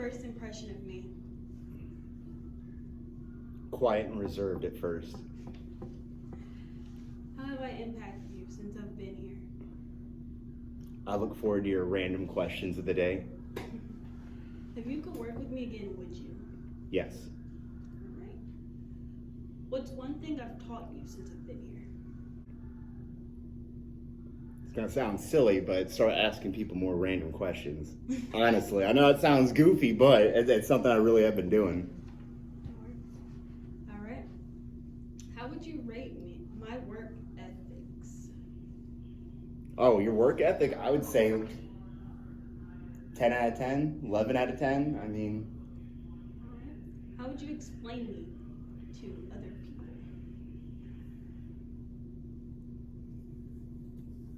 first impression of me? Quiet and reserved at first. How have I impacted you since I've been here? I look forward to your random questions of the day. If you could work with me again, would you? Yes. All right. What's one thing I've taught you since I've been here? It's gonna sound silly, but start asking people more random questions. Honestly, I know it sounds goofy, but it's something I really have been doing. All right. How would you rate me, my work ethics? Oh, your work ethic, I would say 10 out of 10, 11 out of 10. I mean, All right. How would you explain me to other people?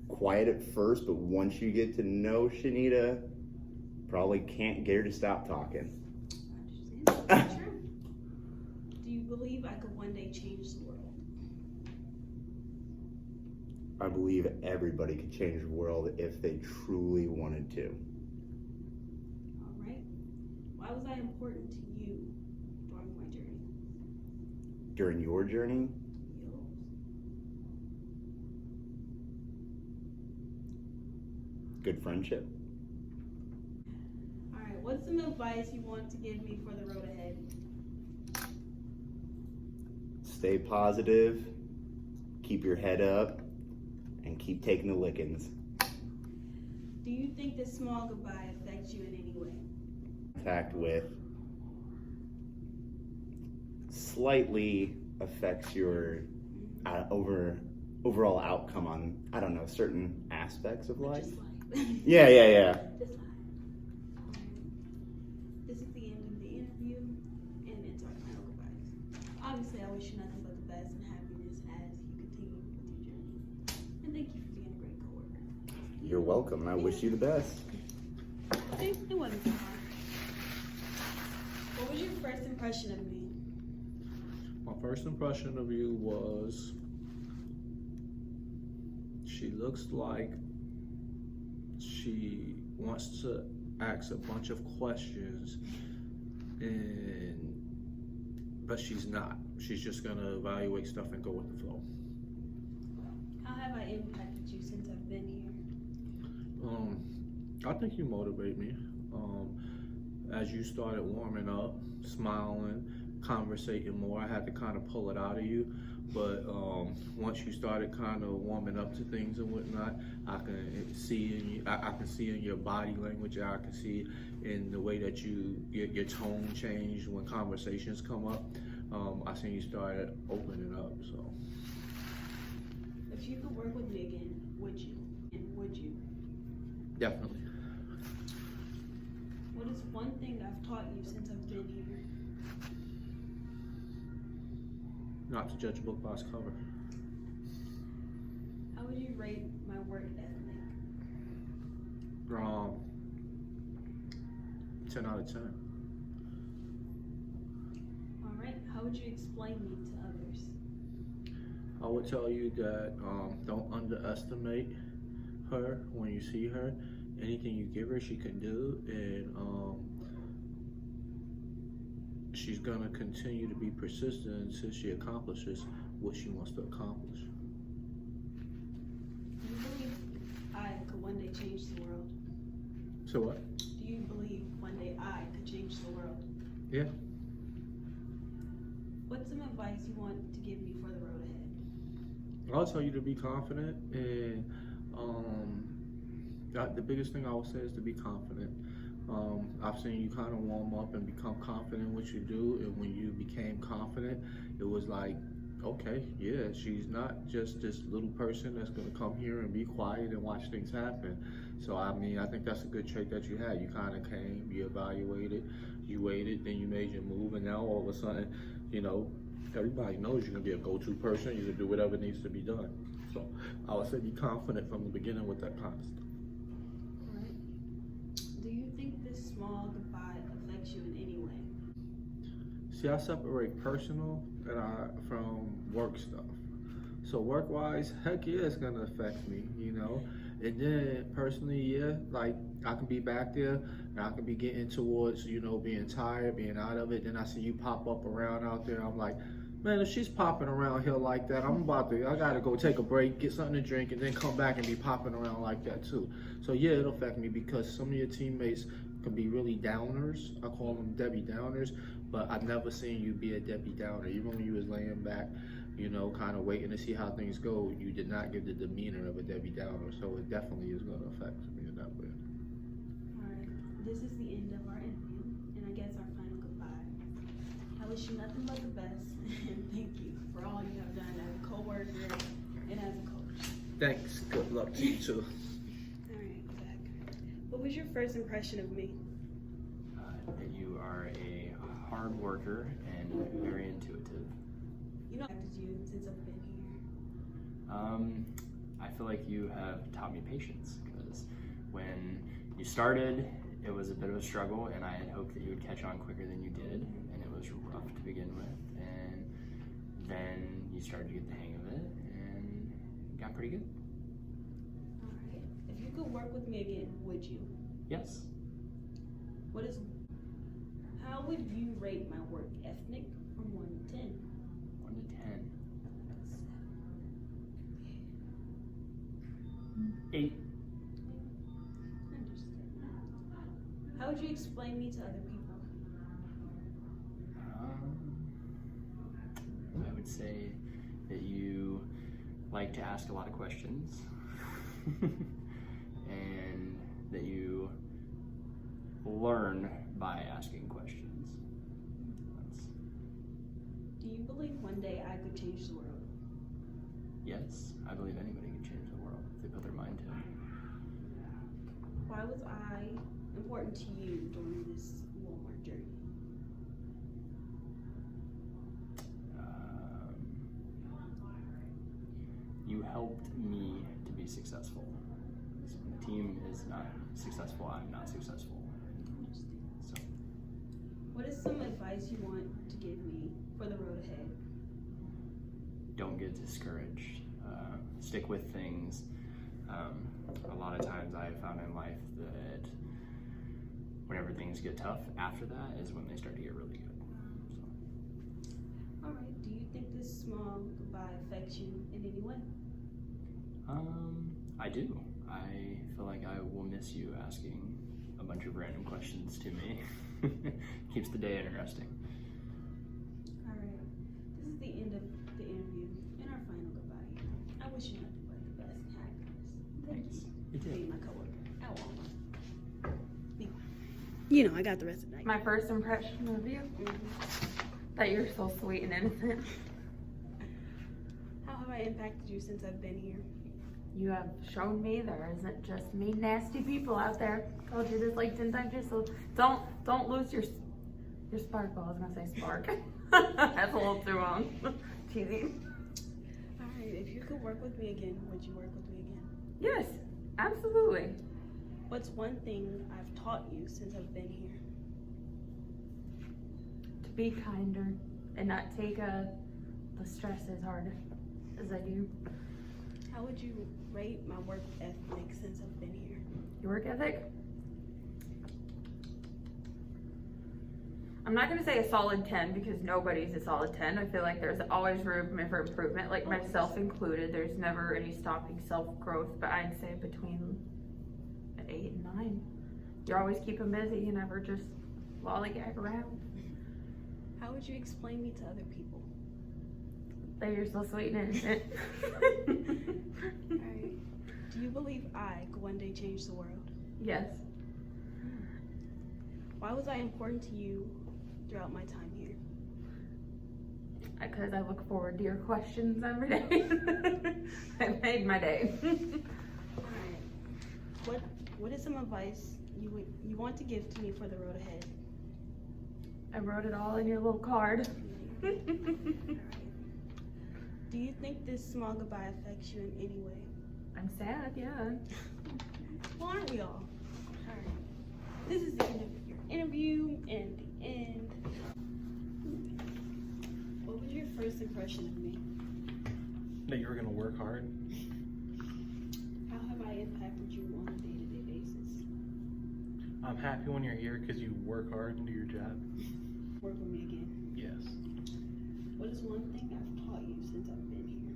quiet at first, but once you get to know Shanita, probably can't get her to stop talking. I understand. True. Do you believe I could one day change the world? I believe everybody could change the world if they truly wanted to. All right. Why was I important to you during my journey? During your journey, Yours. good friendship. All right. What's some advice you want to give me for the road ahead? Stay positive, keep your head up, and keep taking the lickings. Do you think this small goodbye affects you in any way? Contact with slightly affects your overall outcome on, I don't know, certain aspects of life. Just life. Yeah. Just life. This is the end of the interview, and it's our final goodbyes. Obviously, I wish you nothing but the best and happiness as you continue with your journey. And thank you for being a great coworker. You're welcome, and I wish you the best. It wasn't so hard. What was your first impression of me? My first impression of you was she looks like she wants to ask a bunch of questions, but she's not. She's just gonna evaluate stuff and go with the flow. How have I impacted you since I've been here? I think you motivate me. As you started warming up, smiling, conversating more, I had to kind of pull it out of you. But once you started kind of warming up to things and whatnot, I can see in you, I can see in your body language. I can see in the way that your tone changed when conversations come up. I seen you started opening up. So, If you could work with me again, would you? And would you? definitely. What is one thing I've taught you since I've been here? Not to judge a book by its cover. How would you rate my work ethic? 10 out of 10. All right. How would you explain me to others? I would tell you that don't underestimate her when you see her. Anything you give her, she can do, and she's gonna continue to be persistent until she accomplishes what she wants to accomplish. Do you believe I could one day change the world? So what? Do you believe one day I could change the world? Yeah. What's some advice you want to give me for the road ahead? I'll tell you to be confident, and the biggest thing I would say is to be confident. I've seen you kind of warm up and become confident in what you do, and when you became confident, it was like, okay, yeah, she's not just this little person that's gonna come here and be quiet and watch things happen. So I mean, I think that's a good trait that you had. You kind of came, you evaluated, you waited, then you made your move, and now all of a sudden, everybody knows you're gonna be a go-to person. You can do whatever needs to be done. So I would say be confident from the beginning with that kind of stuff. All right. Do you think this small goodbye affects you in any way? See, I separate personal from work stuff. So work-wise, heck yeah, it's gonna affect me. And then personally, yeah, like I can be back there and I can be getting towards, being tired, being out of it. Then I see you pop up around out there. I'm like, man, if she's popping around here like that, I gotta go take a break, get something to drink, and then come back and be popping around like that too. So yeah, it'll affect me because some of your teammates can be really downers. I call them Debbie Downers, but I've never seen you be a Debbie Downer. Even when you was laying back, kind of waiting to see how things go, you did not give the demeanor of a Debbie Downer. So it definitely is going to affect me in that way. Alright, this is the end of our interview, and I guess our final goodbye. I wish you nothing but the best, and thank you for all you have done as a co-worker and as a coach. Thanks. Good luck to you too. Alright, Zach. What was your first impression of me? That you are a hard worker and very intuitive. I've acted you since I've been here. I feel like you have taught me patience because when you started, it was a bit of a struggle, and I had hoped that you would catch on quicker than you did, and it was rough to begin with. And then you started to get the hang of it, and it got pretty good. Alright. If you could work with me again, would you? Yes. How would you rate my work ethic from 1 to 10? 1 to 10. 8. Understood. How would you explain me to other people? I would say that you like to ask a lot of questions and that you learn by asking questions. Do you believe one day I could change the world? Yes, I believe anybody can change the world if they put their mind to it. Why was I important to you during this Walmart journey? You helped me to be successful. When the team is not successful, I'm not successful. So, What is some advice you want to give me for the road ahead? don't get discouraged. Stick with things. A lot of times I have found in life that whenever things get tough, after that is when they start to get really good. So. Alright, do you think this small goodbye affects you in any way? I do. I feel like I will miss you asking a bunch of random questions to me. Keeps the day interesting. Alright, this is the end of the interview and our final goodbye. I wish you nothing but the best and happiness. Thanks. You For being too. my coworker at Walmart. Be quiet. I got the rest of the night. My first impression of you, that you're so sweet and innocent. How have I impacted you since I've been here? You have shown me there isn't just mean, nasty people out there. Told you this like 10 times, so don't lose your sparkle. I was gonna say spark. That's a little too long. Cheesy. Alright, if you could work with me again, would you work with me again? Yes, absolutely. What's one thing I've taught you since I've been here? To be kinder and not take the stress as hard as I do. How would you rate my work ethic since I've been here? Your work ethic? I'm not gonna say a solid 10 because nobody's a solid 10. I feel like there's always room for improvement, like myself included. There's never any stopping self-growth, but I'd say between an 8 and 9. You're always keeping busy. You never just lollygag around. How would you explain me to other people? That you're so sweet and innocent. Alright. Do you believe I could one day change the world? Yes. Why was I important to you throughout my time here? Because I look forward to your questions every day. It made my day. Alright. What is some advice you want to give to me for the road ahead? I wrote it all in your little card. Alright. Do you think this small goodbye affects you in any way? I'm sad, yeah. Well, aren't we all? Alright. This is the end of your interview and the end. What was your first impression of me? That you were gonna work hard. How have I impacted you on a day-to-day basis? I'm happy when you're here because you work hard and do your job. Work with me again. Yes. What is one thing I've taught you since I've been here?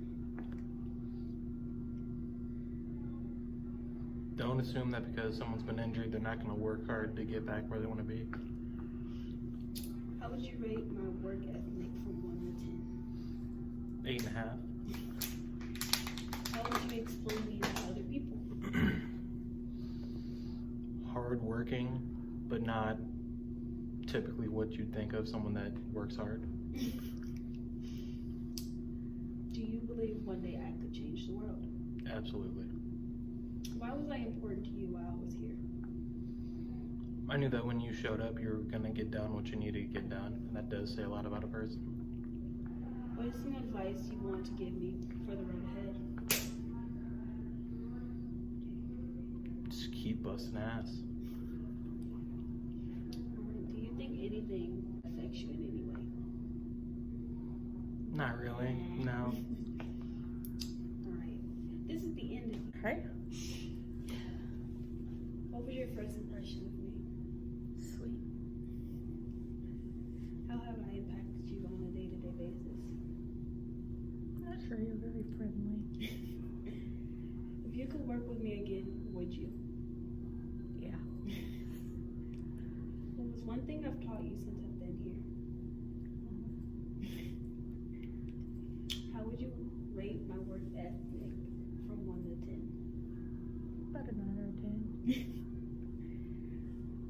Don't assume that because someone's been injured, they're not going to work hard to get back where they want to be. How would you rate my work ethic from 1 to 10? 8.5. How would you explain me to other people? Hard working, but not typically what you'd think of someone that works hard. Do you believe one day I could change the world? Absolutely. Why was I important to you while I was here? I knew that when you showed up, you were going to get done what you needed to get done, and that does say a lot about a person. What is some advice you want to give me for the road ahead? Just keep busting ass. Do you think anything affects you in any way? Not really, no. Alright. This is the end. Okay. What was your first impression of me? Sweet. How have I impacted you on a day-to-day basis? Not sure, you're very friendly. If you could work with me again, would you? Yeah. What was one thing I've taught you since I've been here? How would you rate my work ethic from 1 to 10? About a 9 or a 10.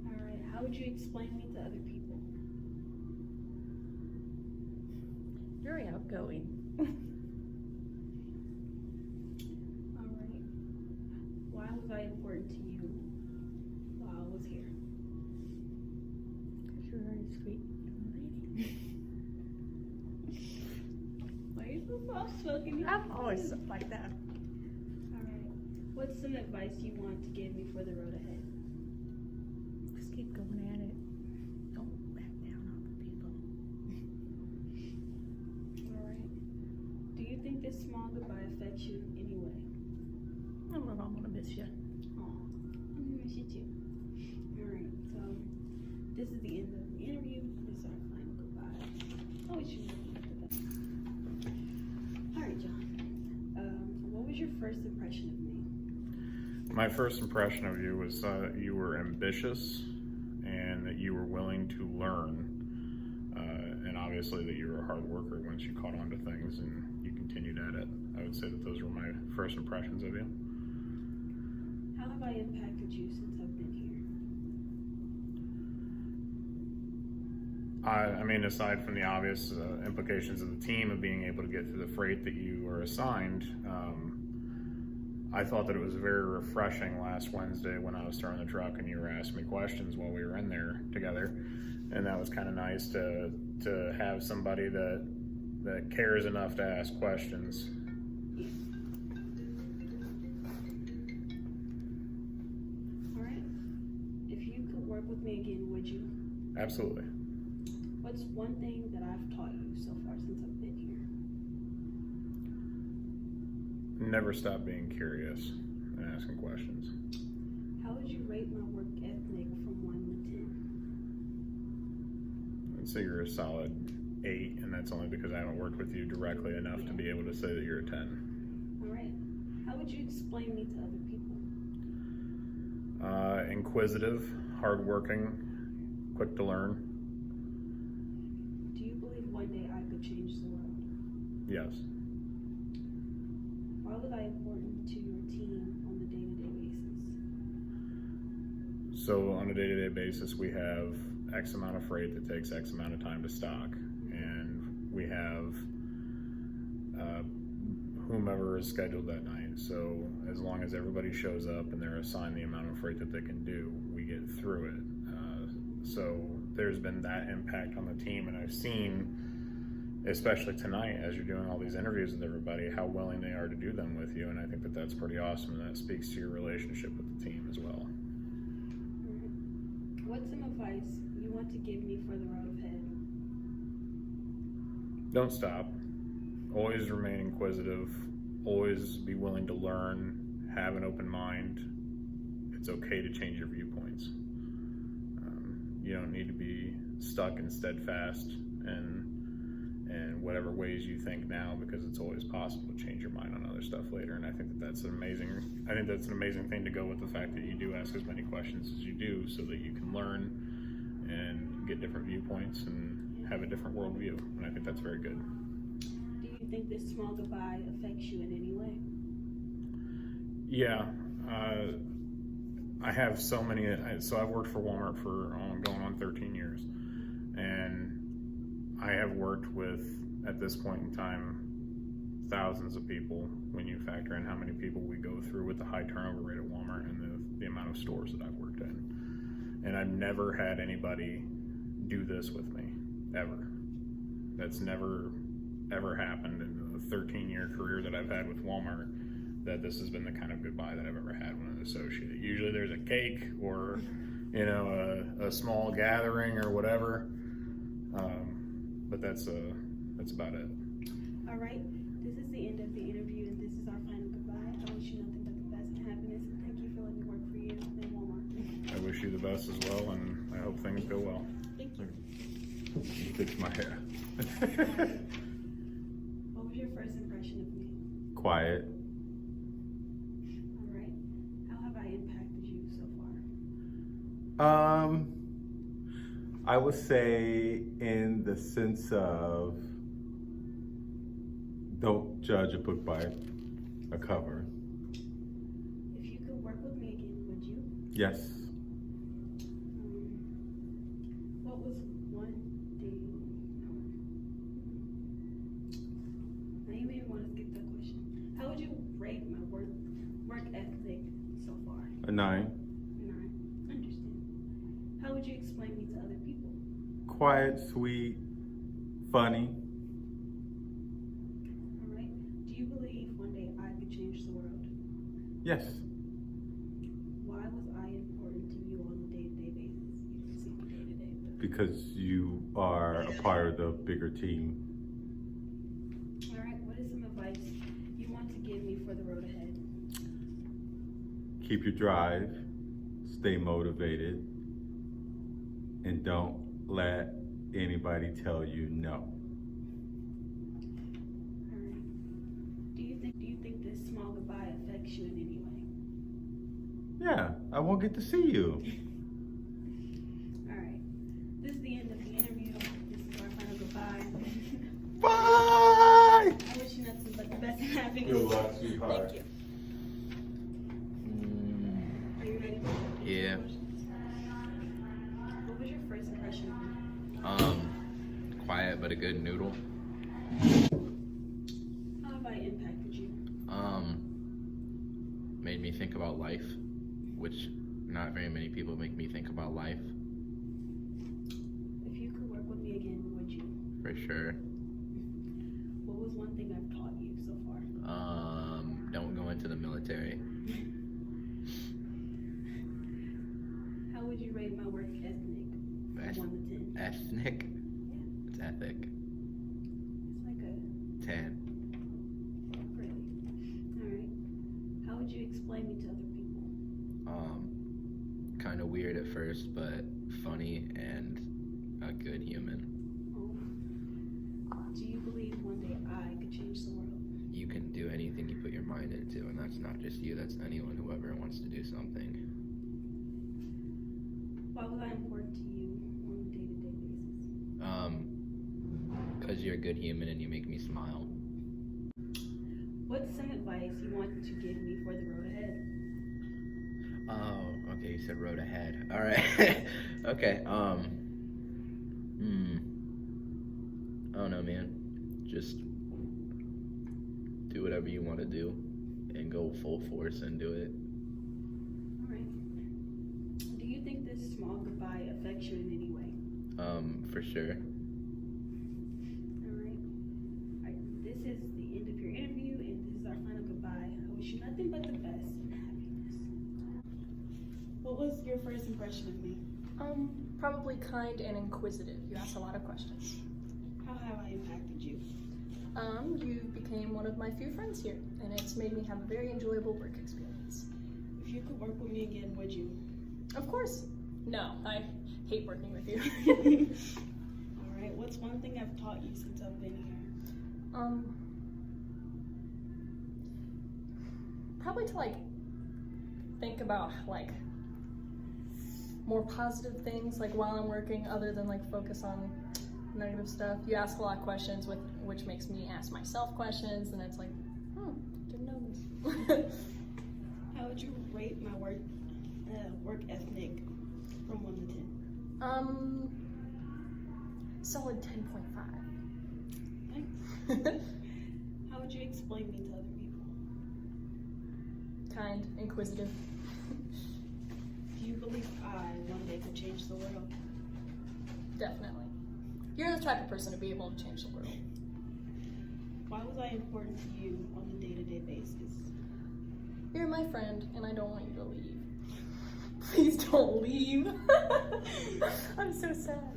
Alright, how would you explain me to other people? Very outgoing. Alright. Why was I important to you while I was here? Because you're very sweet young lady. Why are you so soft-spoken? I'm always like that. Alright. What's some advice you want to give me for the road ahead? Just keep going at it. Don't back down on the people. Alright. Do you think this small goodbye affects you in any way? I'm gonna miss you. Aw, I'm gonna miss you too. Alright, so this is the end of the interview. This is our final goodbye. Oh, it should be after that. Alright, John. What was your first impression of me? My first impression of you was you were ambitious and that you were willing to learn, and obviously that you were a hard worker once you caught on to things and you continued at it. I would say that those were my first impressions of you. How have I impacted you since I've been here? I mean, aside from the obvious implications of the team of being able to get through the freight that you were assigned, I thought that it was very refreshing last Wednesday when I was starting the truck and you were asking me questions while we were in there together, and that was kind of nice to have somebody that cares enough to ask questions. Alright. If you could work with me again, would you? Absolutely. What's one thing that I've taught you so far since I've been here? Never stop being curious and asking questions. How would you rate my work ethic from 1 to 10? I'd say you're a solid 8, and that's only because I haven't worked with you directly enough to be able to say that you're a 10. Alright. How would you explain me to other people? Inquisitive, hardworking, quick to learn. Do you believe one day I could change the world? Yes. Why was I important to your team on the day-to-day basis? So on a day-to-day basis, we have X amount of freight that takes X amount of time to stock, and we have whomever is scheduled that night. So as long as everybody shows up and they're assigned the amount of freight that they can do, we get through it. So there's been that impact on the team, and I've seen, especially tonight as you're doing all these interviews with everybody, how willing they are to do them with you, and I think that that's pretty awesome, and that speaks to your relationship with the team as well. What's some advice you want to give me for the road ahead? Don't stop. Always remain inquisitive. Always be willing to learn have an open mind. It's okay to change your viewpoints. You don't need to be stuck and steadfast in whatever ways you think now, because it's always possible to change your mind on other stuff later. And I think that's an amazing thing to go with the fact that you do ask as many questions as you do, so that you can learn and get different viewpoints and have a different worldview. And I think that's very good. Do you think this small goodbye affects you in any way? Yeah, I have so many. So I've worked for Walmart for going on 13 years, and I have worked with, at this point in time, thousands of people when you factor in how many people we go through with the high turnover rate at Walmart and the amount of stores that I've worked in. And I've never had anybody do this with me, ever. That's never, ever happened in the 13-year career that I've had with Walmart, that this has been the kind of goodbye that I've ever had with an associate. Usually there's a cake or, you know, a small gathering or whatever. But that's about it. All right, this is the end of the interview, and this is our final goodbye. I wish you nothing but the best and happiness, and thank you for letting me work for you in Walmart. I wish you the best as well, and I hope things go well. Thank you. You fix my hair. What was your first impression of me? Quiet. All right, how have I impacted you so far? I would say in the sense of, don't judge a book by a cover. If you could work with me again, would you? Yes. What was one thing? Now you made me want to skip that question. How would you rate my work ethic so far? A 9. 9. Understand. How would you explain me to other people? Quiet, sweet, funny. All right. Do you believe one day I could change the world? Yes. Why was I important to you on a day-to-day basis? You can see me day-to-day, but... Because you are a part of the bigger team. All right. What is some advice you want to give me for the road ahead? Keep your drive, stay motivated, and don't let anybody tell you no. All right. Do you think this small goodbye affects you in any way? Yeah, I won't get to see you. All right. This is the end of the interview. This is our final goodbye. Bye! I wish you nothing but the best and happiness. Good luck, sweetheart. Thank you. Are you ready? Yeah. What was your first impression of me? Quiet but a good noodle. How have I impacted you? Made me think about life, which not very many people make me think about life. If you could work with me again, would you? For sure. What was one thing I've taught you so far? Don't go into the military. How would you rate my work ethic? From 1 to 10. Ethnic? Yeah. It's ethic. It's like a 10. really. All right. How would you explain me to other people? Kind of weird at first, but funny and a good human. Oh. Do you believe one day I could change the world? You can do anything you put your mind into, and that's not just you, that's anyone, whoever wants to do something. Why was I important to you on a day-to-day basis? Because you're a good human and you make me smile. What's some advice you want to give me for the road ahead? Oh, okay, you said road ahead. All right. Okay, I don't know, man. Just do whatever you want to do and go full force and do it. All right. Do you think this small goodbye affects you in any way? For sure. All right. This is the end of your interview, and this is our final goodbye. I wish you nothing but the best and happiness. What was your first impression of me? Probably kind and inquisitive. You asked a lot of questions. How have I impacted you? You became one of my few friends here, and it's made me have a very enjoyable work experience. If you could work with me again, would you? Of course. No, I hate working with you. Alright, what's one thing I've taught you since I've been here? Probably to like think about like more positive things like while I'm working, other than like focus on negative stuff. You ask a lot of questions, which makes me ask myself questions, and it's like, didn't know this. How would you rate my work ethic from 1 to 10? Solid 10.5. Thanks. How would you explain me to other people? Kind, inquisitive. Do you believe I one day could change the world? Definitely. You're the type of person to be able to change the world. Why was I important to you on a day-to-day basis? You're my friend, and I don't want you to leave. Please don't leave. I'm so sad.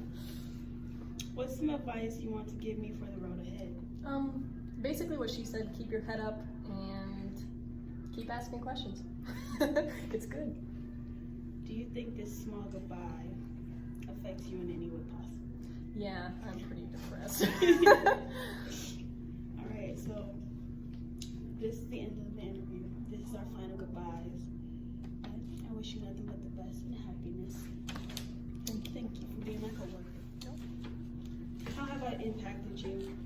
What's some advice you want to give me for the road ahead? Basically what she said, keep your head up and keep asking questions. It's good. Do you think this small goodbye affects you in any way possible? Yeah, I'm pretty depressed. Alright, so this is the end of the interview. This is our final goodbyes. I wish you nothing but the best and happiness. And thank you for being my coworker. How have I impacted you?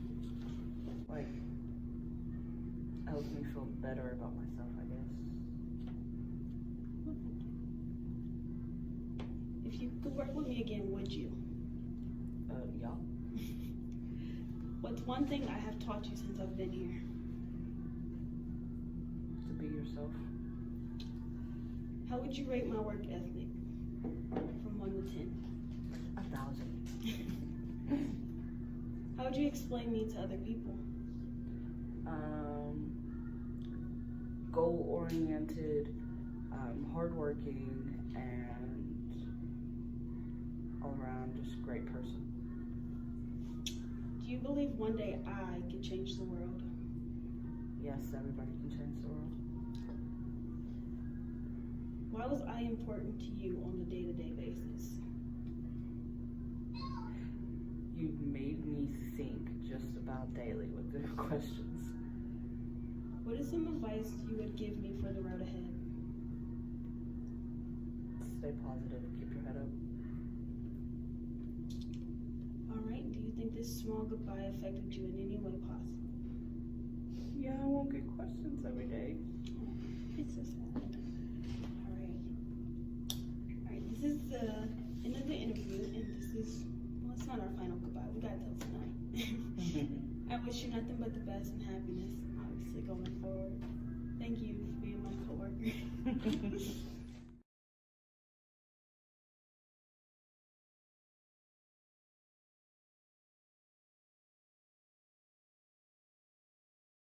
Like, helps me feel better about myself, I guess. If you could work with me again, would you? Yeah. What's one thing I have taught you since I've been here? To be yourself. How would you rate my work ethic from 1 to 10? 1,000. How would you explain me to other people? Goal-oriented, hardworking, and all around just great person. Do you believe one day I can change the world? Yes, everybody can change the world. Why was I important to you on a day-to-day basis? You made me think just about daily with the questions. What is some advice you would give me for the road ahead? Stay positive, keep your head up. Alright, do you think this small goodbye affected you in any way possible? Yeah, I won't get questions every day. It's so sad. Alright, this is the end of the interview, and this is, well, it's not our final goodbye. We gotta tell tonight. I wish you nothing but the best and happiness, obviously, going forward. Thank you for being my coworker.